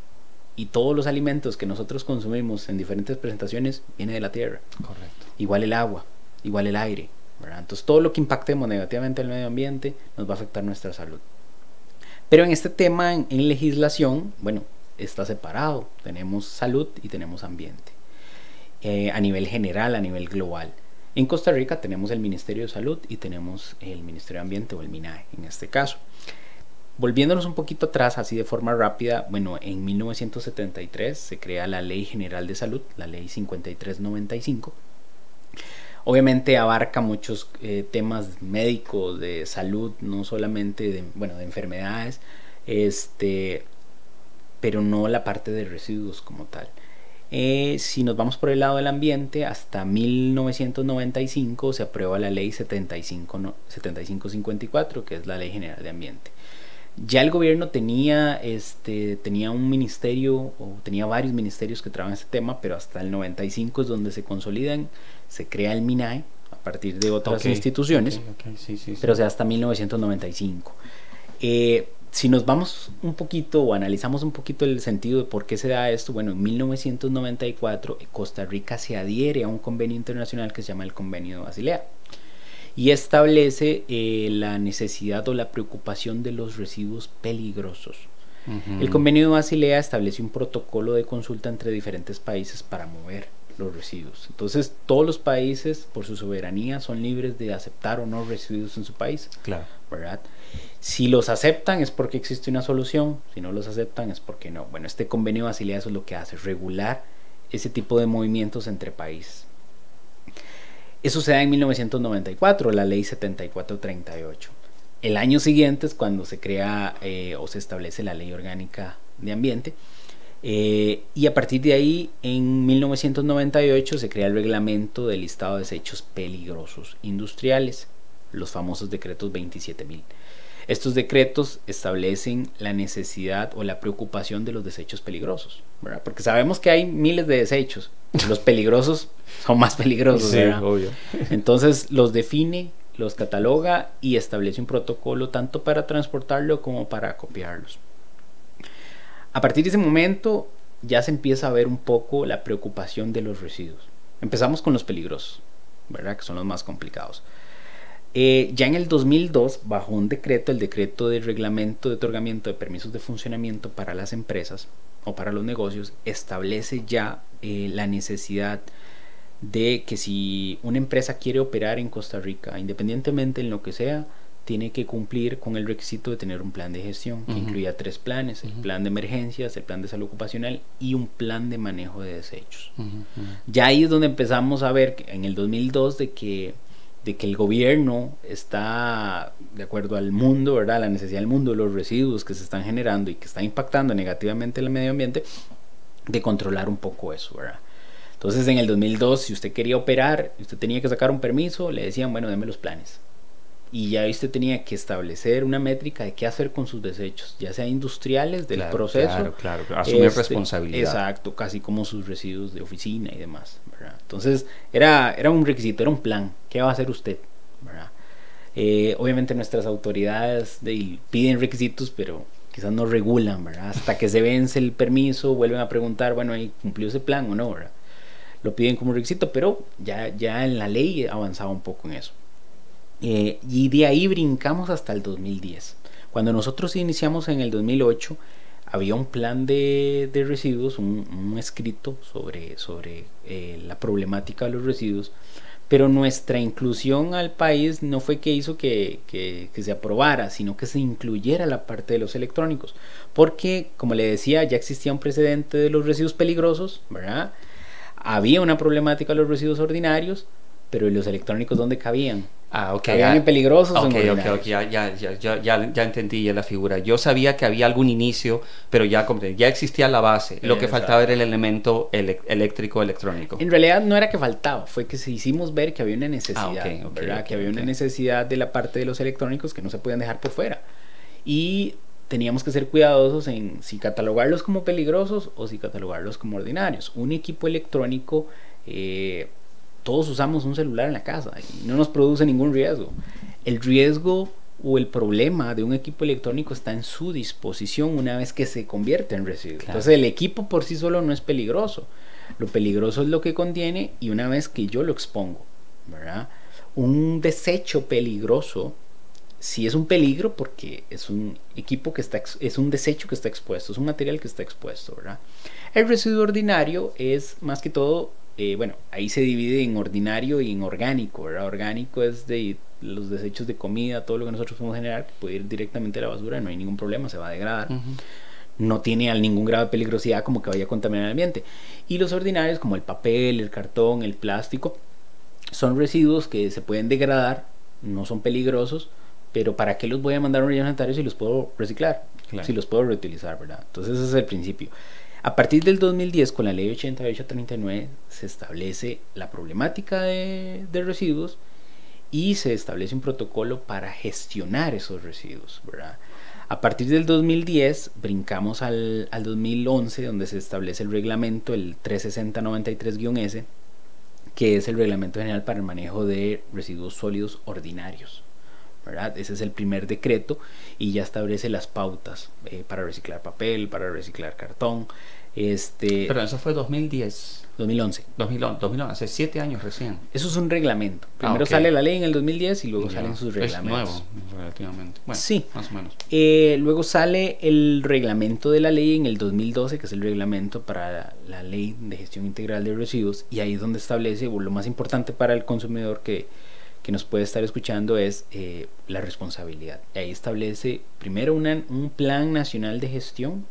Y todos los alimentos que nosotros consumimos en diferentes presentaciones vienen de la tierra. Correcto. Igual el agua, igual el aire, ¿verdad? Entonces todo lo que impactemos negativamente al medio ambiente nos va a afectar nuestra salud. Pero en este tema, en legislación, bueno, está separado. Tenemos salud y tenemos ambiente. A nivel general, a nivel global. En Costa Rica tenemos el Ministerio de Salud y tenemos el Ministerio de Ambiente, o el MINAE en este caso. Volviéndonos un poquito atrás, así de forma rápida, bueno, en 1973 se crea la Ley General de Salud, la Ley 5395. Obviamente abarca muchos temas médicos, de salud, no solamente de enfermedades, pero no la parte de residuos como tal. Si nos vamos por el lado del ambiente, hasta 1995 se aprueba la ley 7554, que es la Ley General de Ambiente. Ya el gobierno tenía un ministerio, o tenía varios ministerios que trabajan este tema, pero hasta el 95 es donde se consolidan, se crea el MINAE a partir de otras instituciones, Sí. pero hasta 1995. Si nos vamos un poquito o analizamos un poquito el sentido de por qué se da esto, bueno, en 1994 Costa Rica se adhiere a un convenio internacional que se llama el Convenio de Basilea y establece la necesidad o la preocupación de los residuos peligrosos. El Convenio de Basilea establece un protocolo de consulta entre diferentes países para mover los residuos. Entonces, todos los países, por su soberanía, son libres de aceptar o no residuos en su país. Claro. ¿Verdad? Si los aceptan es porque existe una solución, si no los aceptan es porque no. Bueno, este convenio de Basilea eso es lo que hace, regular ese tipo de movimientos entre países. Eso se da en 1994, la ley 7438. El año siguiente es cuando se crea o se establece la Ley Orgánica de Ambiente. Y a partir de ahí, en 1998 se crea el reglamento del listado de desechos peligrosos industriales, los famosos decretos 27.000. Estos decretos establecen la necesidad o la preocupación de los desechos peligrosos, ¿verdad? Porque sabemos que hay miles de desechos, los peligrosos son más peligrosos, ¿verdad? Sí, obvio. Entonces los define, los cataloga y establece un protocolo tanto para transportarlo como para copiarlos. A partir de ese momento ya se empieza a ver un poco la preocupación de los residuos. Empezamos con los peligrosos, ¿verdad? Que son los más complicados. Ya en el 2002, bajo un decreto, el decreto de reglamento de otorgamiento de permisos de funcionamiento para las empresas o para los negocios, establece ya la necesidad de que si una empresa quiere operar en Costa Rica, independientemente en lo que sea, tiene que cumplir con el requisito de tener un plan de gestión que incluía 3 planes, el plan de emergencias, el plan de salud ocupacional y un plan de manejo de desechos. Ya ahí es donde empezamos a ver en el 2002 de que el gobierno está, de acuerdo al mundo, ¿verdad? La necesidad del mundo, los residuos que se están generando y que están impactando negativamente el medio ambiente, de controlar un poco eso, ¿verdad? Entonces en el 2002, si usted quería operar, usted tenía que sacar un permiso, le decían, bueno, deme los planes. Y ya usted tenía que establecer una métrica de qué hacer con sus desechos, ya sea industriales del proceso. Claro, asumir responsabilidad. Exacto, casi como sus residuos de oficina y demás, ¿verdad? Entonces era un requisito, era un plan. ¿Qué va a hacer usted? ¿Verdad? Obviamente nuestras autoridades piden requisitos, pero quizás no regulan, ¿verdad? Hasta que se vence el permiso, vuelven a preguntar, bueno, ¿y cumplió ese plan o no? ¿Verdad? Lo piden como requisito, pero ya en la ley avanzaba un poco en eso. Y de ahí brincamos hasta el 2010. Cuando nosotros iniciamos en el 2008, había un plan de residuos, un escrito sobre la problemática de los residuos, pero nuestra inclusión al país no fue que hizo que se aprobara, sino que se incluyera la parte de los electrónicos, porque, como le decía, ya existía un precedente de los residuos peligrosos, ¿verdad? Había una problemática de los residuos ordinarios, pero ¿y los electrónicos dónde cabían? Ok. ¿Cabían en peligrosos o en Ok, ordinarios? ya entendí ya la figura. Yo sabía que había algún inicio, pero ya existía la base. Lo que faltaba era el elemento eléctrico electrónico. En realidad no era que faltaba, fue que se hicimos ver que había una necesidad, ¿verdad? Que había una necesidad de la parte de los electrónicos que no se podían dejar por fuera. Y teníamos que ser cuidadosos en si catalogarlos como peligrosos o si catalogarlos como ordinarios. Un equipo electrónico, todos usamos un celular en la casa y no nos produce ningún riesgo. El riesgo o el problema de un equipo electrónico está en su disposición una vez que se convierte en residuo. Claro. Entonces el equipo por sí solo no es peligroso. Lo peligroso es lo que contiene y una vez que yo lo expongo, ¿verdad? Un desecho peligroso sí es un peligro porque es un equipo que es un desecho que está expuesto, es un material que está expuesto, ¿verdad? El residuo ordinario es más que todo, ahí se divide en ordinario y en orgánico, ¿verdad? Orgánico es de los desechos de comida, todo lo que nosotros podemos generar, que puede ir directamente a la basura, no hay ningún problema, se va a degradar. No tiene ningún grado de peligrosidad como que vaya a contaminar el ambiente. Y los ordinarios como el papel, el cartón, el plástico, son residuos que se pueden degradar, no son peligrosos, pero ¿para qué los voy a mandar a un relleno sanitario si los puedo reciclar? Claro. Si los puedo reutilizar, ¿verdad? Entonces ese es el principio. A partir del 2010, con la ley 8839, se establece la problemática de residuos y se establece un protocolo para gestionar esos residuos, ¿verdad? A partir del 2010 brincamos al 2011, donde se establece el reglamento, el 36093-S, que es el reglamento general para el manejo de residuos sólidos ordinarios, ¿verdad? Ese es el primer decreto y ya establece las pautas para reciclar papel, para reciclar cartón. Pero eso fue 2010. 2011. 2011, hace 7 años recién. Eso es un reglamento. Primero ok. sale la ley en el 2010 y luego Ya, salen sus reglamentos. Es nuevo, relativamente. Bueno, Sí. más o menos. Luego sale el reglamento de la ley en el 2012, que es el reglamento para la ley de gestión integral de residuos, y ahí es donde establece lo más importante para el consumidor que nos puede estar escuchando es la responsabilidad. Ahí establece primero un plan nacional de gestión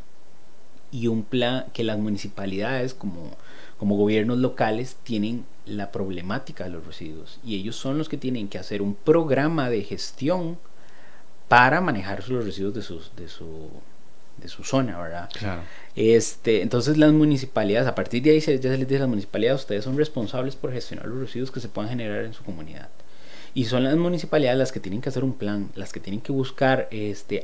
y un plan que las municipalidades como gobiernos locales tienen la problemática de los residuos y ellos son los que tienen que hacer un programa de gestión para manejar los residuos de su zona, ¿verdad? Claro. Entonces las municipalidades, a partir de ahí ya se les dice a las municipalidades, ustedes son responsables por gestionar los residuos que se puedan generar en su comunidad. Y son las municipalidades las que tienen que hacer un plan, las que tienen que buscar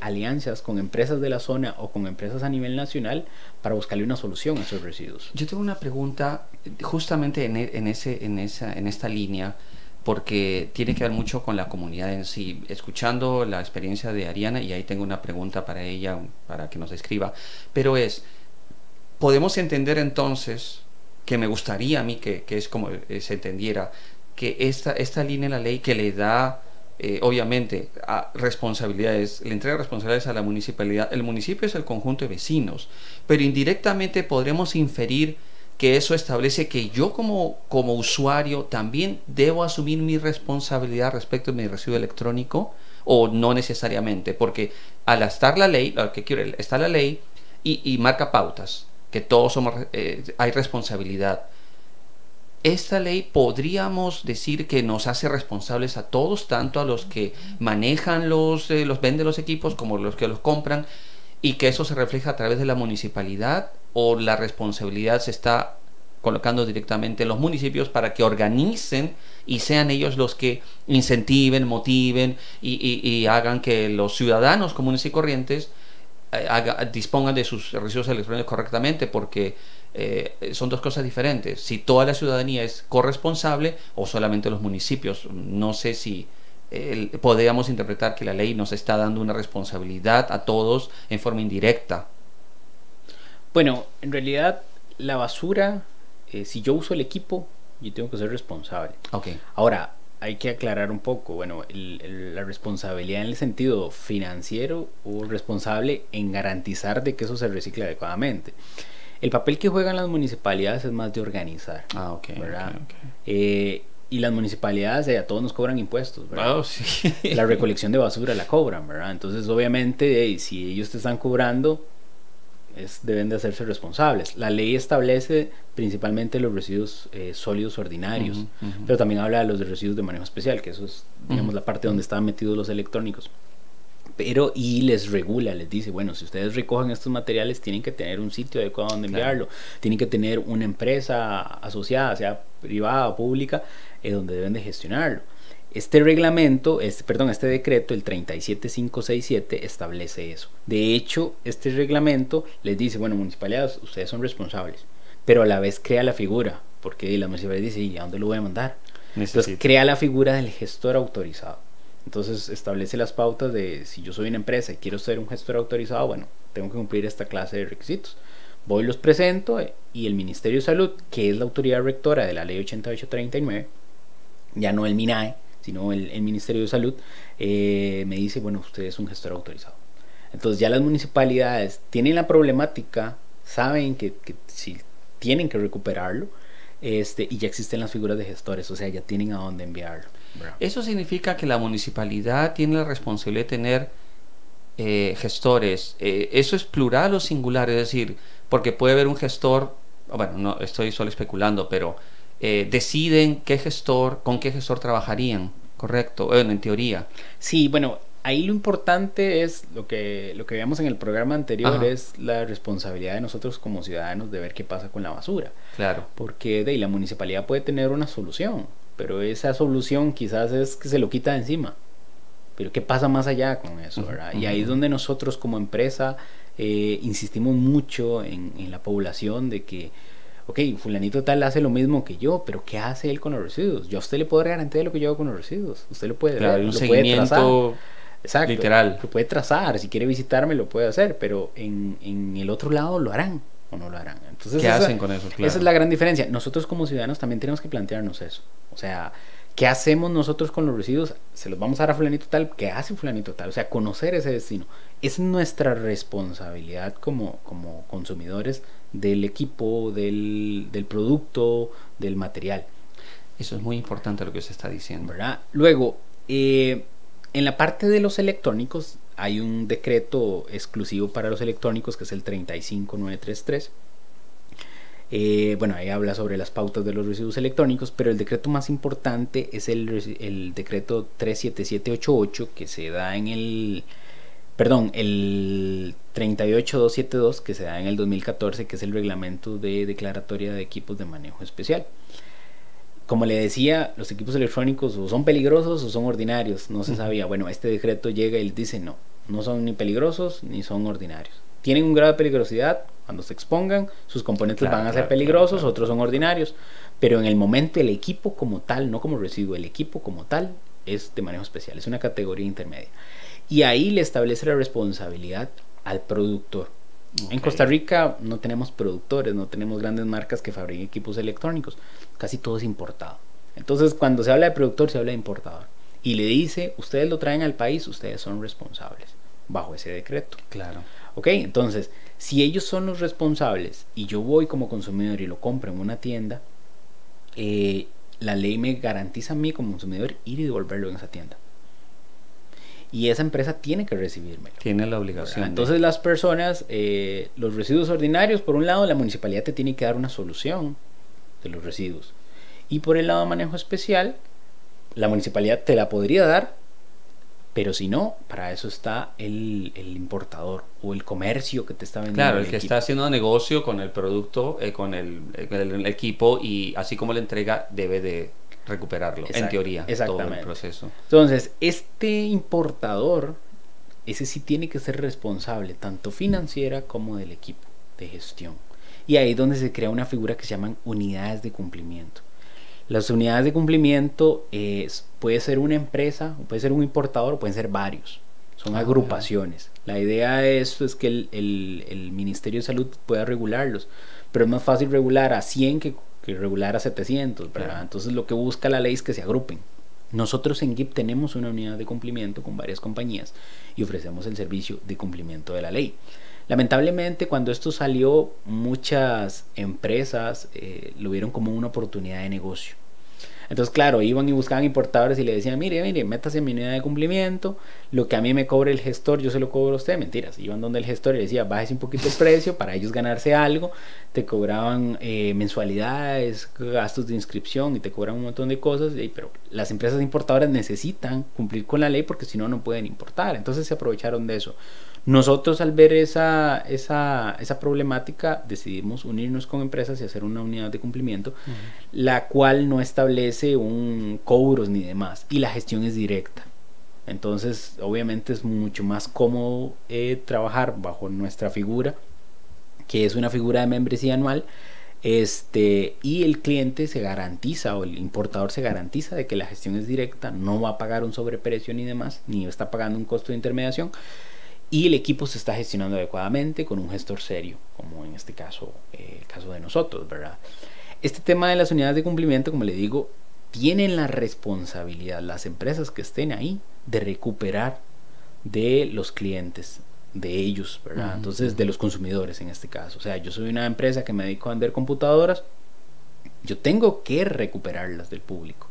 alianzas con empresas de la zona o con empresas a nivel nacional para buscarle una solución a esos residuos. Yo tengo una pregunta justamente en esta línea, porque tiene que ver mucho con la comunidad en sí. Escuchando la experiencia de Ariana, y ahí tengo una pregunta para ella, para que nos escriba, pero podemos entender entonces, que me gustaría a mí que es como se entendiera, que esta línea en la ley que le da obviamente responsabilidades, le entrega responsabilidades a la municipalidad. El municipio es el conjunto de vecinos, pero indirectamente podremos inferir que eso establece que yo como usuario también debo asumir mi responsabilidad respecto de mi residuo electrónico, o no necesariamente, porque al estar la ley, lo que quiero, está la ley y marca pautas, que todos somos, hay responsabilidad. Esta ley podríamos decir que nos hace responsables a todos, tanto a los que manejan los venden los equipos como los que los compran, y que eso se refleja a través de la municipalidad, o la responsabilidad se está colocando directamente en los municipios para que organicen y sean ellos los que incentiven, motiven y hagan que los ciudadanos comunes y corrientes dispongan de sus residuos electrónicos correctamente, porque son dos cosas diferentes. Si toda la ciudadanía es corresponsable o solamente los municipios. No sé si podríamos interpretar que la ley nos está dando una responsabilidad a todos en forma indirecta. Bueno, en realidad la basura, si yo uso el equipo, yo tengo que ser responsable. Okay. Ahora, hay que aclarar un poco, bueno, la responsabilidad en el sentido financiero, o responsable en garantizar de que eso se recicle adecuadamente. El papel que juegan las municipalidades es más de organizar, ¿verdad? Okay. Y las municipalidades a todos nos cobran impuestos, ¿verdad? Oh, sí. La recolección de basura la cobran, ¿verdad? Entonces obviamente si ellos te están cobrando, deben de hacerse responsables. La ley establece principalmente los residuos sólidos ordinarios, pero también habla de los residuos de manejo especial, que eso es, digamos, la parte donde están metidos los electrónicos. Y les regula, les dice, bueno, si ustedes recogen estos materiales, tienen que tener un sitio adecuado donde enviarlo, tienen que tener una empresa asociada, sea privada o pública, donde deben de gestionarlo. Este reglamento, este decreto, el 37567, establece eso. De hecho, este reglamento les dice, bueno, municipalidades, ustedes son responsables, pero a la vez crea la figura, porque la municipalidad dice, ¿y a dónde lo voy a mandar? Entonces crea la figura del gestor autorizado. Entonces establece las pautas de, si yo soy una empresa y quiero ser un gestor autorizado, bueno, tengo que cumplir esta clase de requisitos. Voy, los presento, y el Ministerio de Salud, que es la autoridad rectora de la ley 8839, ya no el MINAE, sino el Ministerio de Salud, me dice, bueno, usted es un gestor autorizado. Entonces ya las municipalidades tienen la problemática, saben que si tienen que recuperarlo, y ya existen las figuras de gestores, o sea, ya tienen a dónde enviarlo. Eso significa que la municipalidad tiene la responsabilidad de tener gestores. ¿Eso es plural o singular? Es decir, porque puede haber un gestor, bueno, no estoy solo especulando, pero deciden con qué gestor trabajarían, ¿correcto? Bueno, en teoría. Sí, bueno, ahí lo importante es lo que veíamos en el programa anterior, Ajá. es la responsabilidad de nosotros como ciudadanos de ver qué pasa con la basura. Claro. Porque de ahí la municipalidad puede tener una solución, pero esa solución quizás es que se lo quita de encima. Pero ¿qué pasa más allá con eso, verdad? Y ahí es donde nosotros como empresa insistimos mucho en la población de que, ok, fulanito tal hace lo mismo que yo, pero ¿qué hace él con los residuos? Yo a usted le puedo garantizar lo que yo hago con los residuos. Usted lo puede Claro, ver, hay un lo puede trazar. seguimiento Exacto, literal. lo puede trazar. Si quiere visitarme lo puede hacer, pero en el otro lado lo harán o no lo harán. Entonces, ¿Qué hacen con eso? Claro. Esa es la gran diferencia. Nosotros como ciudadanos también tenemos que plantearnos eso. O sea, ¿qué hacemos nosotros con los residuos? ¿Se los vamos a dar a fulanito tal? ¿Qué hace fulanito tal? O sea, conocer ese destino. Es nuestra responsabilidad como consumidores del equipo, del producto, del material. Eso es muy importante lo que se está diciendo. ¿Verdad? Luego, en la parte de los electrónicos hay un decreto exclusivo para los electrónicos que es el 35933. Bueno, ahí habla sobre las pautas de los residuos electrónicos, pero el decreto más importante es el decreto 37788 que se da en el 38272 que se da en el 2014, que es el reglamento de declaratoria de equipos de manejo especial. Como le decía, los equipos electrónicos o son peligrosos o son ordinarios, no se sabía. Bueno, este decreto llega y dice no son ni peligrosos ni son ordinarios. Tienen un grado de peligrosidad, cuando se expongan, sus componentes van a ser peligrosos, otros son ordinarios, pero en el momento el equipo como tal, no como residuo, el equipo como tal es de manejo especial, es una categoría intermedia. Y ahí le establece la responsabilidad al productor. En Costa Rica no tenemos productores, no tenemos grandes marcas que fabriquen equipos electrónicos, casi todo es importado. Entonces cuando se habla de productor se habla de importador. Y le dice, ustedes lo traen al país, ustedes son responsables, bajo ese decreto. Claro. Ok, entonces, si ellos son los responsables y yo voy como consumidor y lo compro en una tienda, la ley me garantiza a mí como consumidor ir y devolverlo en esa tienda. Y esa empresa tiene que recibirme. Tiene la obligación. Entonces las personas, los residuos ordinarios, por un lado la municipalidad te tiene que dar una solución de los residuos. Y por el lado de manejo especial, la municipalidad te la podría dar, pero si no, para eso está el importador o el comercio que te está vendiendo. Claro, el que está haciendo negocio con el producto, con el equipo, y así como le entrega, debe de recuperarlo, en teoría, todo el proceso. Entonces, este importador, ese sí tiene que ser responsable, tanto financiera como del equipo de gestión. Y ahí es donde se crea una figura que se llaman unidades de cumplimiento. Las unidades de cumplimiento puede ser una empresa, puede ser un importador, pueden ser varios. Son agrupaciones. La idea de esto es que el Ministerio de Salud pueda regularlos, pero es más fácil regular a 100 que regular a 700, ¿verdad? Entonces lo que busca la ley es que se agrupen. Nosotros en GIP tenemos una unidad de cumplimiento con varias compañías y ofrecemos el servicio de cumplimiento de la ley. Lamentablemente, cuando esto salió, muchas empresas lo vieron como una oportunidad de negocio. Entonces, claro, iban y buscaban importadores y le decían, mire, métase en mi unidad de cumplimiento, lo que a mí me cobre el gestor, yo se lo cobro a usted. Mentiras, iban donde el gestor y le decía, bájese un poquito el precio para ellos ganarse algo, te cobraban mensualidades, gastos de inscripción y te cobran un montón de cosas, pero las empresas importadoras necesitan cumplir con la ley porque si no, no pueden importar. Entonces se aprovecharon de eso. Nosotros al ver esa problemática decidimos unirnos con empresas y hacer una unidad de cumplimiento, la cual no establece un cobros ni demás y la gestión es directa. Entonces obviamente es mucho más cómodo trabajar bajo nuestra figura, que es una figura de membresía anual, y el cliente se garantiza o el importador se garantiza de que la gestión es directa, no va a pagar un sobreprecio ni demás, ni está pagando un costo de intermediación. Y el equipo se está gestionando adecuadamente con un gestor serio, como en este caso, el caso de nosotros, ¿verdad? Este tema de las unidades de cumplimiento, como le digo, tienen la responsabilidad, las empresas que estén ahí, de recuperar de los clientes, de ellos, ¿verdad? Entonces, de los consumidores en este caso. O sea, yo soy una empresa que me dedico a vender computadoras, yo tengo que recuperarlas del público.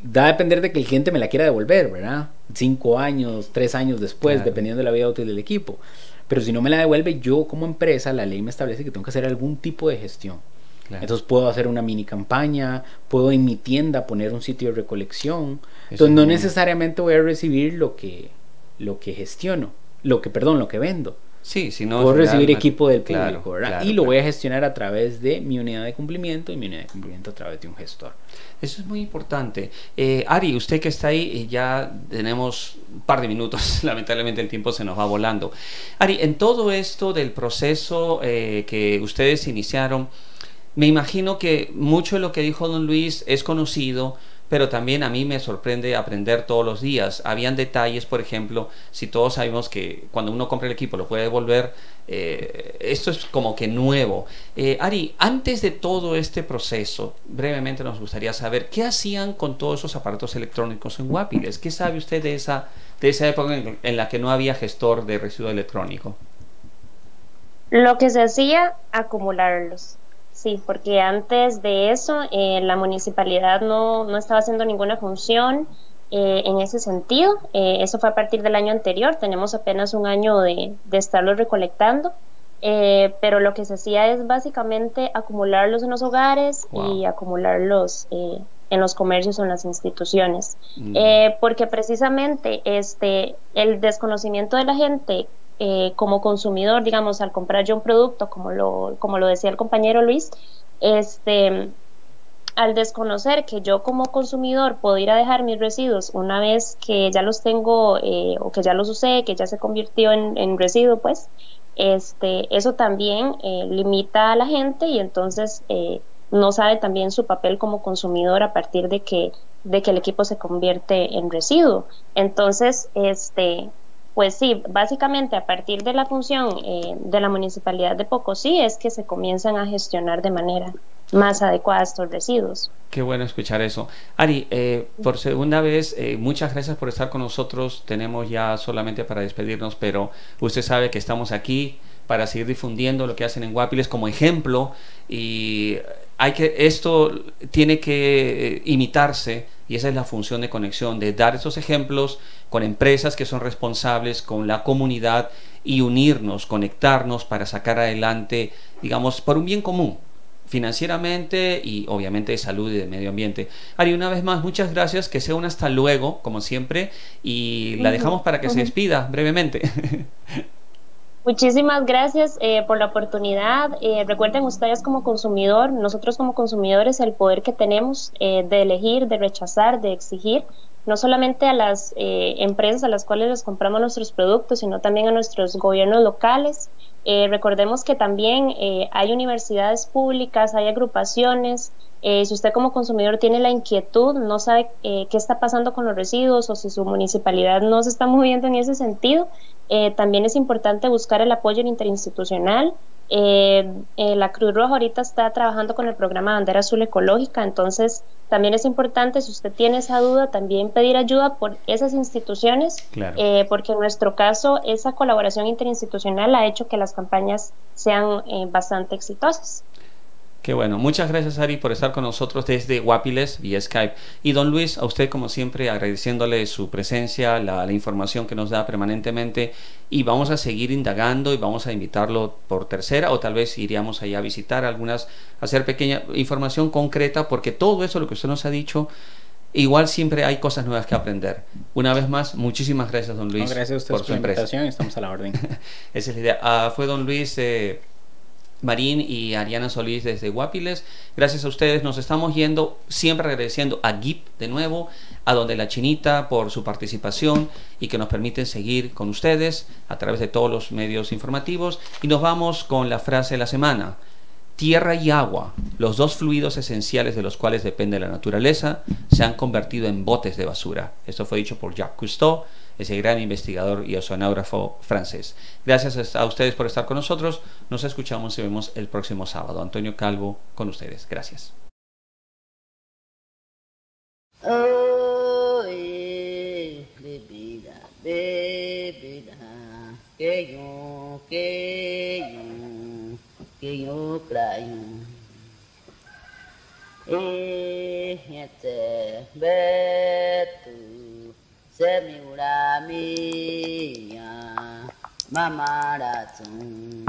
Da a depender de que el cliente me la quiera devolver, ¿verdad? 5 años, 3 años después, claro, dependiendo de la vida útil del equipo. Pero si no me la devuelve, yo como empresa, la ley me establece que tengo que hacer algún tipo de gestión. Claro. Entonces puedo hacer una mini campaña, puedo en mi tienda poner un sitio de recolección. Eso Entonces no es muy- necesariamente voy a recibir lo que gestiono, lo que vendo. Sí, si no, Puedo al final, recibir equipo del claro, público, ¿verdad? claro, Y lo claro. voy a gestionar a través de mi unidad de cumplimiento y mi unidad de cumplimiento a través de un gestor. Eso es muy importante. Ari, usted que está ahí, ya tenemos un par de minutos, lamentablemente el tiempo se nos va volando. Ari, en todo esto del proceso que ustedes iniciaron, me imagino que mucho de lo que dijo don Luis es conocido, pero también a mí me sorprende aprender todos los días. Habían detalles, por ejemplo, si todos sabemos que cuando uno compra el equipo lo puede devolver, esto es como que nuevo. Ari, antes de todo este proceso, brevemente nos gustaría saber qué hacían con todos esos aparatos electrónicos en Guapiles. ¿Qué sabe usted de esa época en la que no había gestor de residuo electrónico? Lo que se hacía, acumularlos. Sí, porque antes de eso la municipalidad no estaba haciendo ninguna función en ese sentido. Eso fue a partir del año anterior, tenemos apenas un año de estarlos recolectando, pero lo que se hacía es básicamente acumularlos en los hogares y acumularlos en los comercios o en las instituciones. Porque precisamente el desconocimiento de la gente como consumidor, digamos, al comprar yo un producto, como lo decía el compañero Luis, al desconocer que yo como consumidor puedo ir a dejar mis residuos una vez que ya los tengo o que ya los usé, que ya se convirtió en residuo, pues, eso también limita a la gente y entonces no sabe también su papel como consumidor a partir de que el equipo se convierte en residuo. Entonces, pues sí, básicamente a partir de la función de la Municipalidad de Pocosí es que se comienzan a gestionar de manera más adecuada estos residuos. Qué bueno escuchar eso. Ari, por segunda vez, muchas gracias por estar con nosotros. Tenemos ya solamente para despedirnos, pero usted sabe que estamos aquí para seguir difundiendo lo que hacen en Guapiles como ejemplo y esto tiene que imitarse y esa es la función de conexión, de dar esos ejemplos con empresas que son responsables, con la comunidad y unirnos, conectarnos para sacar adelante, digamos, por un bien común, financieramente y obviamente de salud y de medio ambiente. Ari, una vez más, muchas gracias, que sea un hasta luego, como siempre, y la dejamos para que se despida brevemente. Muchísimas gracias por la oportunidad. Recuerden ustedes como consumidor, nosotros como consumidores, el poder que tenemos de elegir, de rechazar, de exigir, no solamente a las empresas a las cuales les compramos nuestros productos, sino también a nuestros gobiernos locales. Recordemos que también hay universidades públicas, hay agrupaciones. Si usted como consumidor tiene la inquietud, no sabe qué está pasando con los residuos o si su municipalidad no se está moviendo en ese sentido, también es importante buscar el apoyo interinstitucional. La Cruz Roja ahorita está trabajando con el programa Bandera Azul Ecológica, entonces también es importante, si usted tiene esa duda, también pedir ayuda por esas instituciones, Claro. Porque en nuestro caso esa colaboración interinstitucional ha hecho que las campañas sean bastante exitosas. Qué bueno, muchas gracias Ari por estar con nosotros desde Guapiles vía Skype. Y don Luis, a usted como siempre agradeciéndole su presencia, la información que nos da permanentemente y vamos a seguir indagando y vamos a invitarlo por tercera o tal vez iríamos allá a visitar hacer pequeña información concreta porque todo eso lo que usted nos ha dicho, igual siempre hay cosas nuevas que aprender. Una vez más, muchísimas gracias don Luis. No, gracias a ustedes por por la invitación, estamos a la orden. Esa es la idea. Fue don Luis Marín y Ariana Solís desde Guapiles. Gracias a ustedes, nos estamos yendo, siempre agradeciendo a GIP de nuevo, a Donde la Chinita por su participación y que nos permiten seguir con ustedes a través de todos los medios informativos. Y nos vamos con la frase de la semana: tierra y agua, los dos fluidos esenciales de los cuales depende la naturaleza, se han convertido en botes de basura. Esto fue dicho por Jacques Cousteau, ese gran investigador y oceanógrafo francés. Gracias a ustedes por estar con nosotros. Nos escuchamos y vemos el próximo sábado. Antonio Calvo con ustedes. Gracias. Oh, bebida, bebida, que yo crayo. Betu. Semuramiya Mamaratun